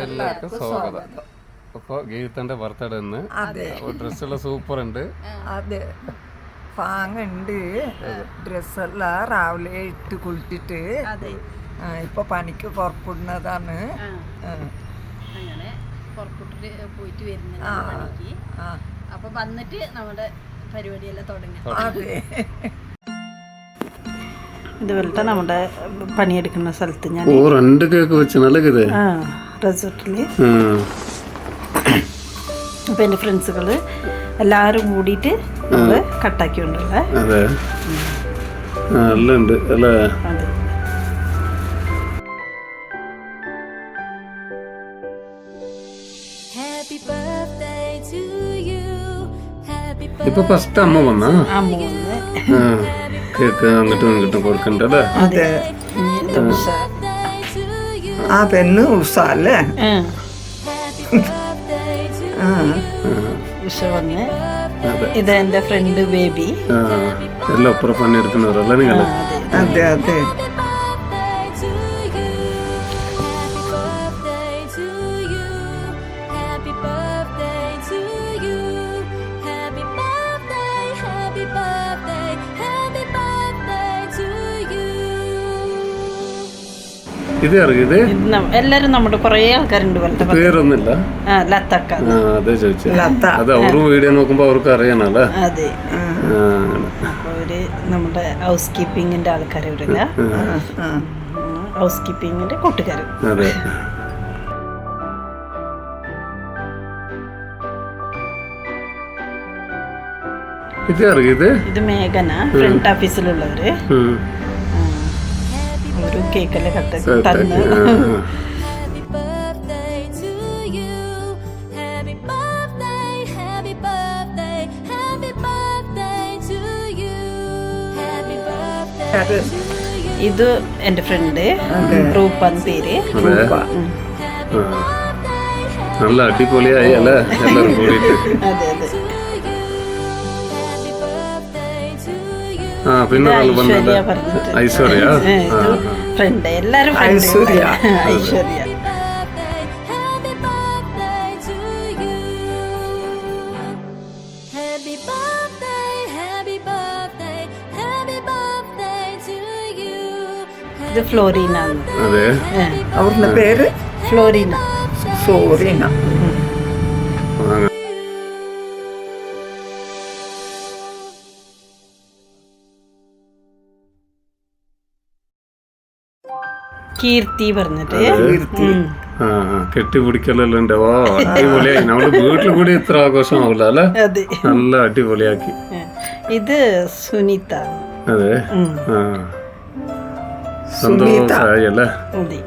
എല്ലാവർക്കും സ്വാഗതം. അപ്പോൾ ഗീതന്റെ ബർത്ത്ഡേ ഇന്ന്. ഡ്രസ്സെല്ലാം സൂപ്പർ ഉണ്ട്. അതെ, പാങ്ങുണ്ട്. ഡ്രസ്സെല്ലാം രാവിലെ ഇട്ട് കുളിച്ചിട്ട് ഇപ്പൊ പണിക്ക് പുറപ്പെടുന്നതാണ്. അങ്ങനെ പുറപ്പെട്ടിട്ട് പോയിട്ട് വരുന്നുണ്ട് പണിക്ക്. അപ്പൊ വന്നിട്ട് നമ്മുടെ പരിപാടിയെല്ലാം തുടങ്ങി. അതെ, ഇതുപോലത്തെ നമ്മുടെ പണിയെടുക്കുന്ന സ്ഥലത്ത് ഞാൻ രണ്ട് കേക്ക് വെച്ച് നല്ലത് റിസോർട്ടില്. അപ്പൊ എൻ്റെ ഫ്രണ്ട്സുകള് എല്ലാരും കൂടിയിട്ട് നമ്മള് കട്ടാക്കിക്കൊണ്ടല്ലേ. അതെ, നല്ലുണ്ട് അല്ലേ? അതെ. ഇപ്പൊ ഫസ്റ്റ് അമ്മ വന്നാ കേക്ക് അങ്ങോട്ടും ഇങ്ങോട്ടും കൊടുക്കണ്ടല്ലേ? അതെ. ആ പെണ്ണ് ഉഷാല്ലേ? ഉഷ വന്ന്. ഇത് എന്റെ ഫ്രണ്ട് ബേബി. എല്ലാം ഒപ്പുറം പണിയെടുക്കുന്നവരല്ലേ നിങ്ങള്? അതെ അതെ. ഇത് അറിയത് എല്ലാരും നമ്മുടെ കൊറേ ആൾക്കാരുണ്ട്. പേരൊന്നുമില്ല. ലത്തക്ക. അതെ ചോദിച്ചു. അത് അവര് വീഡിയോ നോക്കുമ്പോ അവർക്ക് അറിയണല്ലേ? അതെ. അപ്പൊ അവര് നമ്മുടെ ഹൗസ് കീപ്പിങ്ങിന്റെ ആൾക്കാരവരല്ല, ഹൗസ് കീപ്പിങ്ങിന്റെ കൂട്ടുകാര്. അതെ. ഇത് അറിയത് ഇത് മേഘന, ഫ്രണ്ട് ഓഫീസിലുള്ളവര്. ഒരു കേക്കെല്ലാം കട്ട് തന്നു. ഇത് എന്റെ ഫ്രണ്ട് റൂപ്പാന്ന് പേര്. നല്ല അടിപൊളിയായി അല്ലേ എല്ലാരും കൂടിയിട്ട്? അതെ അതെ. പിന്നെ ഐശ്വര്യ ഫ്രണ്ട്, എല്ലാരും ഐശ്വര്യ. ഇത് ഫ്ലോറീന. അതെ, അവരുടെ പേര് ഫ്ലോറീന. സോറീന. കീർത്തി പറഞ്ഞിട്ട് കെട്ടിപ്പിടിക്കലെല്ലാം ഉണ്ട്. ഓ അടിപൊളിയായി. നമ്മുടെ വീട്ടിൽ കൂടി ഇത്ര ആഘോഷമാവില്ല അല്ലെ? നല്ല അടിപൊളിയാക്കി. ഇത് സുനിത. അതെ, സന്തോഷമായി അല്ലേ? അതെ.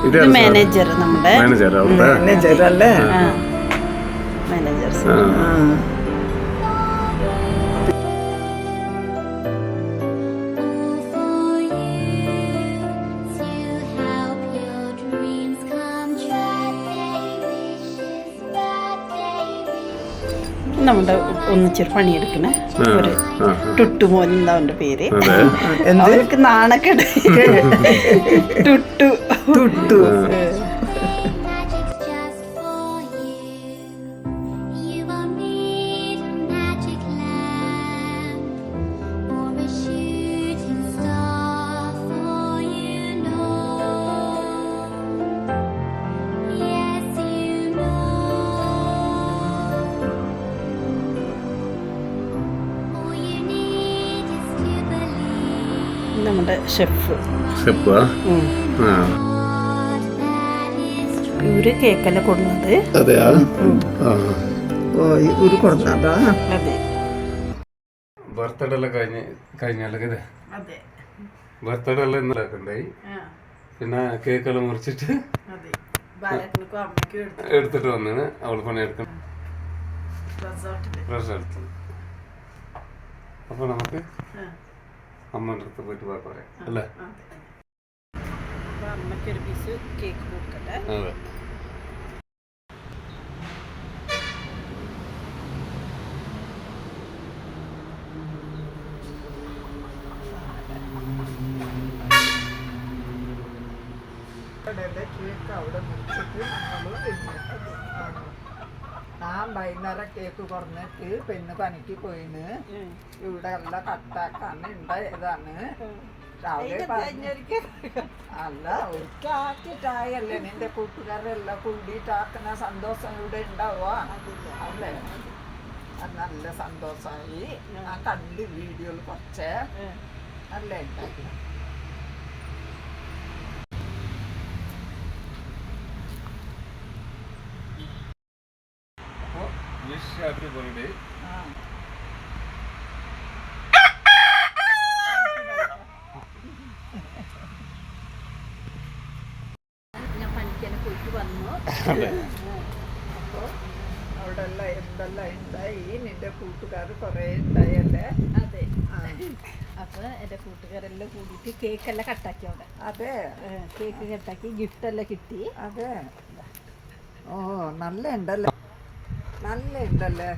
ഇത് മാനേജർ, നമ്മുടെ മാനേജർ അല്ലേ? മാനേജർ. നമ്മുടെ ഒന്നിച്ചൊരു പണിയെടുക്കണ ഒരു ടുട്ടുമോൻ എന്താ അവന്റെ പേര്. അവർക്ക് നാണക്കേട്. ടുട്ടു ടുട്ടു. നമ്മുടെ ഷെഫ്. ഇവര് കേക്കെല്ലാം കൊടുക്കുന്നത്. അതെ, ബർത്ത്ഡേ എല്ലാം കഴിഞ്ഞല്ലേ? ബർത്ത്ഡേ എല്ലാം ഇന്നലെ ഉണ്ടായി. പിന്നെ കേക്കെല്ലാം മുറിച്ചിട്ട് എടുത്തിട്ട് വന്നിന് അവള് പണിയെടുക്കണം. റിസോർട്ടിൽ. അപ്പോൾ നമുക്ക് അമ്മൻ്റെ അടുത്ത് പോയിട്ട് പറയാം അല്ലേ? അമ്മയ്ക്കൊരു പീസ് കേക്ക് കൊടുക്കട്ടെ. അതെ. കേക്ക് അവിടെ മുറിച്ചിട്ട് ഞാൻ വൈകുന്നേരം കേക്ക് കുറഞ്ഞിട്ട് പെണ്ണ് പണിക്ക് പോയിന്. ഇവിടെ എല്ലാം കട്ടാക്കാണ് ഉണ്ടായതാണ്. രാവിലെ അല്ല ഒരിക്കാക്കിട്ടായല്ലേ നിന്റെ കൂട്ടുകാരെല്ലാം കൂടിയിട്ടാക്കുന്ന സന്തോഷം ഇവിടെ ഉണ്ടാവുക അല്ലേ? അത് നല്ല സന്തോഷമായി. ഞാൻ കണ്ട് വീഡിയോയിൽ കുറച്ച് നല്ല ഉണ്ടാക്കി. Wish happy birthday. ഞാൻ പണിക്കാനെ പോയിട്ട് വന്നു. അപ്പോൾ അവിടെ എല്ലാം എന്തെല്ലാം ഉണ്ടായി. നിന്റെ കൂട്ടുകാർ കുറേ ഉണ്ടായല്ലേ? അതെ. അപ്പോൾ എൻ്റെ കൂട്ടുകാരെല്ലാം കൂടിയിട്ട് കേക്കെല്ലാം കട്ടാക്കി അവിടെ. അതെ, കേക്ക് കട്ടാക്കി ഗിഫ്റ്റ് എല്ലാം കിട്ടി. അതെ. ഓ നല്ല ഉണ്ടല്ലേ, നല്ല ഉണ്ടല്ലേ,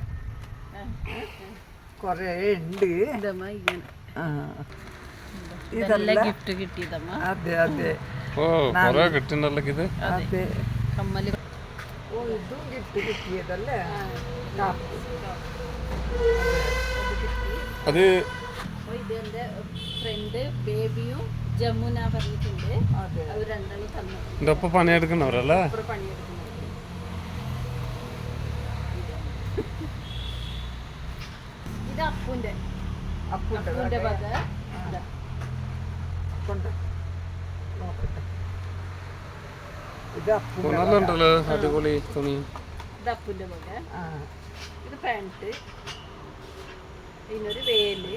കുറേ ഉണ്ട്. ഇതമ്മ ഇങ്ങനെ ഇതെല്ലാം ഗിഫ്റ്റ് കിട്ടിയതമ്മ. അതെ അതെ. ഓ കുറേ കിട്ടുന്നല്ലോ ഇത്. അതെ. കമ്മല്. ഓ ഇതും ഗിഫ്റ്റ് കിട്ടിയതല്ലേ? അത് അപ്പോൾ ഇത് എൻ്റെ ഫ്രണ്ട് ബേബിയും ജമുന പറഞ്ഞിട്ടുണ്ട്. അതെ. അവർ രണ്ടാളും തന്നു. എൻ്റെ ഒപ്പം പണിയെടുക്കുന്നവരല്ലേ? അപ്പുറം പണിയെടുക്കുന്നത്. ഇത് അപ്പൂൻ്റെ അപ്പൂൻ്റെ വക. കൊണ്ട് നോക്കട്ടെ. ഇത് അപ്പൂൻ്റെ നല്ല ഉണ്ടല്ലോ, അടിപൊളി തുണി. ഇത് അപ്പൂൻ്റെ വക. ഇത് പാൻറ്റ്, ഇതിനൊരു വേല്.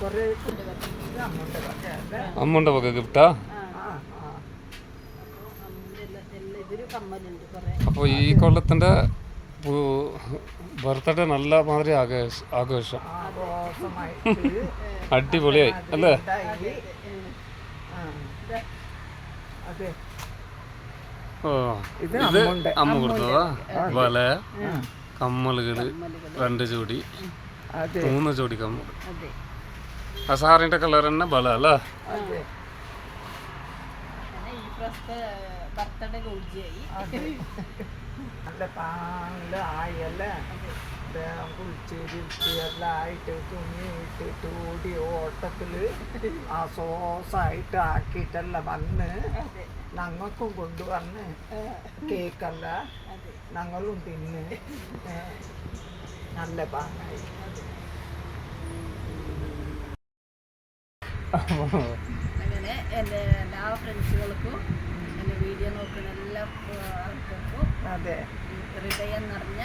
കുറേ അമ്മൂൻ്റെ അല്ലേ? അമ്മൂൻ്റെ വക ഗിഫ്റ്റാ. ഇതൊരു കമ്മലുണ്ട് കുറേ. അപ്പോൾ ഈ കൊല്ലത്തിൻ്റെ ബർത്ത്ഡേ നല്ല മാതിരി ആഘോഷം. അടിപൊളിയായി അല്ലേ? അതെ. ഓ ഇത് അമ്മ കൊടുത്തതാ. വല, കമ്മലുകൾ 2 ജോഡി, 3 ജോഡി കമ്മൽ. ആ സാറിൻ്റെ കളർ തന്നെ ബല അല്ലേ? ബർത്ത്ഡേ ഗോൾജിയായി. നല്ല പാല് ആയല്ലേ? കുളിച്ചിരിച്ച് എല്ലാം ആയിട്ട് തുണി ഇട്ടിട്ട് ഓടി ഓട്ടത്തിൽ ആ സോസായിട്ട് ആക്കിയിട്ടല്ല വന്ന് ഞങ്ങൾക്കും കൊണ്ടുവന്ന് കേക്കല്ല ഞങ്ങളും തിന്ന് നല്ല പാങ്ങായി. അങ്ങനെ എൻ്റെ എല്ലാ ഫ്രണ്ട്സുകൾക്കും എൻ്റെ വീഡിയോ നോക്കുന്ന എല്ലാ ആൾക്കാർക്കും അതെ ഹൃദയം നിറഞ്ഞ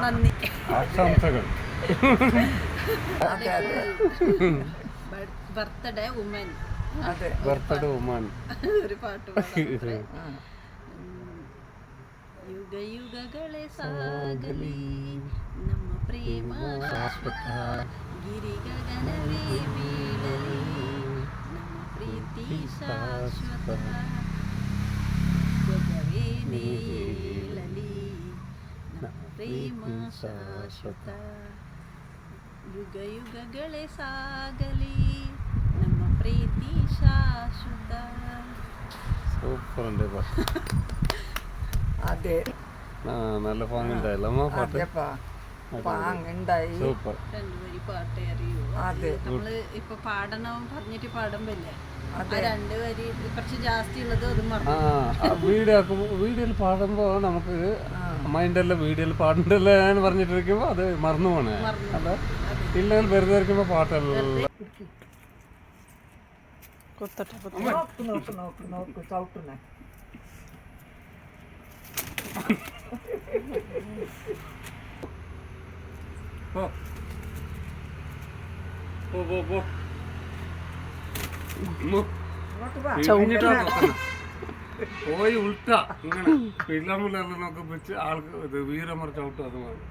നന്ദി. ആശംസകൾ. അതെ അതെ. Birthday woman. അതെ ബർത്ത്ഡേ വുമൻ ഒരു പാട്ട് പാടാം. ಯುಗ ಯುಗಗಳೇ ಸಾಗಲಿ ನಮ್ಮ ಪ್ರೇಮ ಶಾಶ್ವತ ಗಿರಿ ಗಗನವೇ ಬೀಳಲಿ ನಮ್ಮ ಪ್ರೀತಿ ಶಾಶ್ವತ ಜಗವೇ ನೀಳಲಿ ನಮ್ಮ ಪ್ರೇಮ ಶಾಶ್ವತ ಯುಗ ಯುಗಗಳೇ ಸಾಗಲಿ ನಮ್ಮ ಪ್ರೀತಿ ಶಾಶ್ವತ. സൂപ്പർ ഉണ്ട് അതെ. നല്ല പാങ്ങുണ്ടായില്ലമ്മ പാട്ട്. അതെപ്പാ പാങ്ങുണ്ടായി. സൂപ്പർ. രണ്ടുപേരി പാട്ടേ അറിയൂ. അതെ. നമ്മള് ഇപ്പൊ പാടണം പറഞ്ഞിട്ട് പാടുമ്പല്ലേ ആ 2 വരി കുറച്ച് ജാസ്തി ഉള്ളത് അത് വീഡിയോയിൽ പാടുമ്പോൾ നമുക്ക് മൈൻഡെല്ലാം വീഡിയോയിൽ പാടണ്ടല്ലേ എന്ന് പറഞ്ഞിട്ടിരിക്കുമ്പോൾ അത് മറന്നു പോണേ. അല്ല ഇല്ലെങ്കിൽ വെറുതെ ഇരിക്കുമ്പോൾ പാട്ടെല്ലാം നോക്ക് നോക്ക് നോക്ക് നോക്ക് ചവിട്ടുന്നേ. പോയി ഉൾട്ട ഇങ്ങനെ പിള്ളമുള്ളൊക്കെ വെച്ച് ആൾക്ക് ഇത് വീരമർ ചവിട്ടും അത് മതി.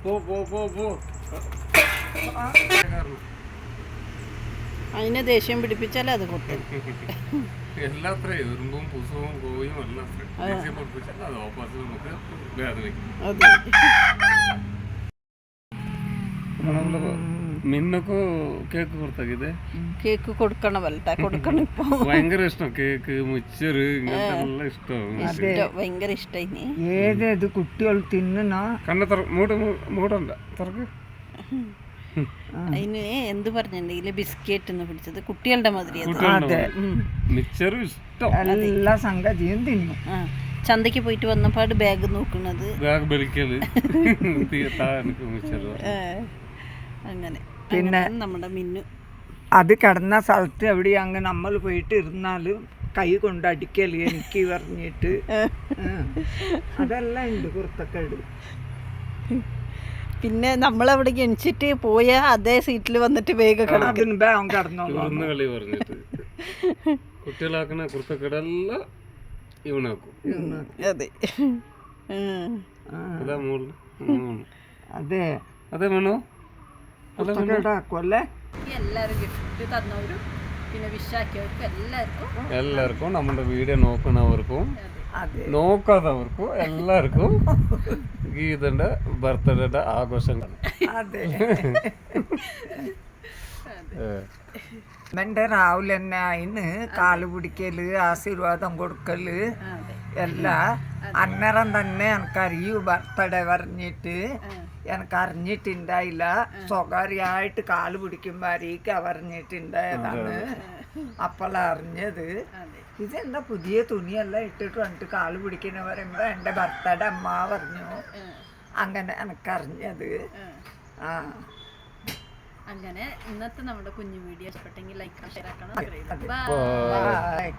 പോ പോ പോ പോ അതിനെ ദേഷ്യം പിടിപ്പിച്ചാൽ അത് കൊത്തും. എല്ലാത്രയും എറുമ്പും പുസവും കോയും എല്ലാം ദേഷ്യം പഠിപ്പിച്ചാൽ അത് ഓപ്പോസിറ്റ് നമുക്ക് വേദനിക്കും. അതെ. മിന്നൊക്കെ കേക്ക് കൊടുത്താക്കിയത് കേക്ക് കൊടുക്കണമല്ല കൊടുക്കണം. ഇപ്പൊ ഭയങ്കര ഇഷ്ടം കേക്ക് മിച്ചറ് ഇങ്ങനത്തെ നല്ല ഇഷ്ടമാണ്. ഭയങ്കര ഇഷ്ടമായി. ഏത് കുട്ടികൾ തിന്നണോ കണ്ണ മൂടണ്ട തുറക്ക്. അതിന് എന്ത് പറഞ്ഞിട്ടുണ്ടെങ്കിൽ ബിസ്ക്കറ്റ് എന്ന് പിടിച്ചത് കുട്ടികളുടെ മാതിരി. മിച്ചറും ഇഷ്ടം. എല്ലാ സംഗതിയും തിന്നും. ചന്തയ്ക്ക് പോയിട്ട് വന്നപ്പാട് ബാഗ് നോക്കുന്നത്, ബാഗ് വലിക്കല് അങ്ങനെ. പിന്നെ നമ്മുടെ മിന്നു അത് കിടന്ന സ്ഥലത്ത് എവിടെ അങ്ങ് നമ്മൾ പോയിട്ട് ഇരുന്നാലും കൈ കൊണ്ട് അടിക്കല് എനിക്ക് പറഞ്ഞിട്ട് അതെല്ലാം ഉണ്ട് കുർത്തക്കേട്. പിന്നെ നമ്മളവിടെ ഗണിച്ചിട്ട് പോയ അതേ സീറ്റിൽ വന്നിട്ട് വേഗം കിടന്നോളൂ കളി പറഞ്ഞിട്ട് കുട്ടികളാക്കണ കുർത്തക്കേടെല്ലാം ഇവനാക്കും. അതെ. അതാ മോള്. അതെ അതെ വേണോ കുർത്തക്കേടാക്കുമല്ലേ. എല്ലാവരും ഗിഫ്റ്റ് തന്നവരും പിന്നെ വിഷാക്കിയവർക്കും എല്ലാവർക്കും നമ്മുടെ വീഡിയോ നോക്കുന്നവർക്കും നോക്കാത്തവർക്കും എല്ലാവർക്കും ഗീതന്റെ ബർത്ത്ഡേയുടെ ആഘോഷങ്ങൾ. അതെ. എൻ്റെ രാവിലെ തന്നെ അതിന് കാല് പിടിക്കല് ആശീർവാദം കൊടുക്കല് എല്ലാം അന്നേരം തന്നെ എനിക്കറിയൂ ബർത്ത്ഡേ പറഞ്ഞിട്ട് എനിക്കറിഞ്ഞിട്ടുണ്ടായില്ല. സ്വകാര്യമായിട്ട് കാല് പിടിക്കുമ്പോൾ അറിയിക്ക പറഞ്ഞിട്ടുണ്ടായതാണ്. അപ്പോഴാണ് അറിഞ്ഞത്. ഇതെന്താ പുതിയ തുണിയെല്ലാം ഇട്ടിട്ട് വന്നിട്ട് കാല് പിടിക്കുന്ന പറയുമ്പോൾ എൻ്റെ ബർത്ത്ഡേ അമ്മ പറഞ്ഞു. അങ്ങനെ എനിക്കറിഞ്ഞത്. അങ്ങനെ ഇന്നത്തെ നമ്മുടെ കുഞ്ഞു വീഡിയോ ഇഷ്ടപ്പെട്ടെങ്കിൽ ലൈക്ക് ഷെയർ ആക്കണം. അതെ.